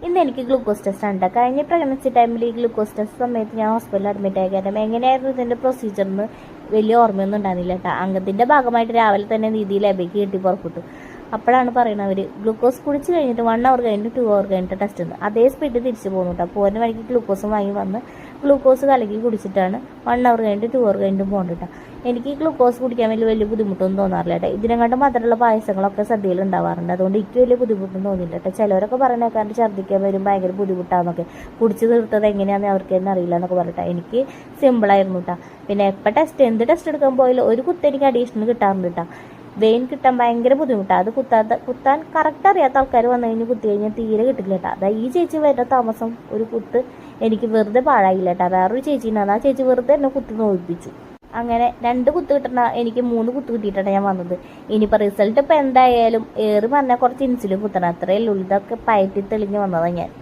ഇന്ന് എനിക്ക് glucose test ഉണ്ട്. കഴിഞ്ഞ പ്രഗ്നൻസി ടൈമിൽ ഈ ഗ്ലൂക്കോസ് ടെസ്റ്റ് സമയത്ത് ഞാൻ ഹോസ്പിറ്റലിൽ അഡ്മിറ്റ് ആയി. കാരണം എങ്ങനെയായിരുന്നു ഇതിൻ്റെ പ്രൊസീജിയറിന് വലിയ ഓർമ്മയൊന്നും ഉണ്ടായിരുന്നില്ല കേട്ടോ. അംഗത്തിൻ്റെ ഭാഗമായിട്ട് രാവിലെ തന്നെ നീതി ലാബിലേക്ക് കെട്ടി പുറപ്പെട്ടു. അപ്പോഴാണ് പറയുന്നത് അവർ ഗ്ലൂക്കോസ് കുടിച്ച് കഴിഞ്ഞിട്ട് 1 hour കഴിഞ്ഞിട്ട് 2 hour കഴിഞ്ഞിട്ട് ടെസ്റ്റ് ഉണ്ട്. അതേ സ്പീഡിൽ തിരിച്ചു പോകുന്നു കേട്ടോ. പോകുന്ന വഴിക്ക് ഗ്ലൂക്കോസും വാങ്ങി വന്ന് ഗ്ലൂക്കോസ് കലക്കി കുടിച്ചിട്ടാണ് 1 hour കഴിഞ്ഞിട്ട് 2 hour കഴിഞ്ഞിട്ട് പോകുന്നത് കേട്ടോ. എനിക്ക് ഗ്ലൂക്കോസ് കുടിക്കാൻ വലിയ ബുദ്ധിമുട്ടൊന്നും തോന്നാറില്ല കേട്ടോ. ഇതിനെക്കാട്ടും മാത്രമുള്ള പായസങ്ങളൊക്കെ സദ്യയിൽ ഉണ്ടാവാറുണ്ട്. അതുകൊണ്ട് എനിക്ക് വലിയ ബുദ്ധിമുട്ടൊന്നും തോന്നില്ല കേട്ടോ. ചിലവരൊക്കെ പറഞ്ഞേക്കാണ്ട് ഛർദ്ദിക്കാൻ വരും, ഭയങ്കര ബുദ്ധിമുട്ടാണെന്നൊക്കെ, കുടിച്ച് തീർത്തത് എങ്ങനെയാണെന്ന് അവർക്ക് തന്നെ അറിയില്ല എന്നൊക്കെ പറഞ്ഞിട്ടാ. എനിക്ക് സിമ്പിളായിരുന്നു കേട്ടോ. പിന്നെ എപ്പോൾ എന്ത് ടെസ്റ്റ് എടുക്കാൻ പോയാലും ഒരു കുത്ത് എനിക്ക് അഡീഷണൽ കിട്ടാറുണ്ട് കേട്ടോ. വെയിൻ കിട്ടാൻ ഭയങ്കര ബുദ്ധിമുട്ടാണ്. അത് കുത്താൻ കറക്റ്റ് അറിയാത്ത ആൾക്കാർ വന്നു കഴിഞ്ഞ് കുത്തി കഴിഞ്ഞാൽ തീരെ കിട്ടില്ല കേട്ടോ. അതാ ഈ ചേച്ചി വരുന്ന താമസം ഒരു കുത്ത് എനിക്ക് വെറുതെ പാഴായില്ല കേട്ടോ. വേറൊരു ചേച്ചി ഉണ്ടായിരുന്നു, ആ ചേച്ചി വെറുതെ എന്നെ കുത്തി നോക്കിപ്പിച്ചു. അങ്ങനെ 2 കുത്ത് കിട്ടണ എനിക്ക് 3 കുത്ത് കിട്ടിയിട്ടാണ് ഞാൻ വന്നത്. ഇനിയിപ്പോൾ റിസൾട്ട് ഇപ്പോൾ എന്തായാലും ഏറി പറഞ്ഞാൽ കുറച്ച് ഇൻസുലിൻ കുത്തണം, അത്രയേ ഉള്ളൂ. ഇതൊക്കെ പയറ്റി തെളിഞ്ഞ് വന്നതാണ് ഞാൻ.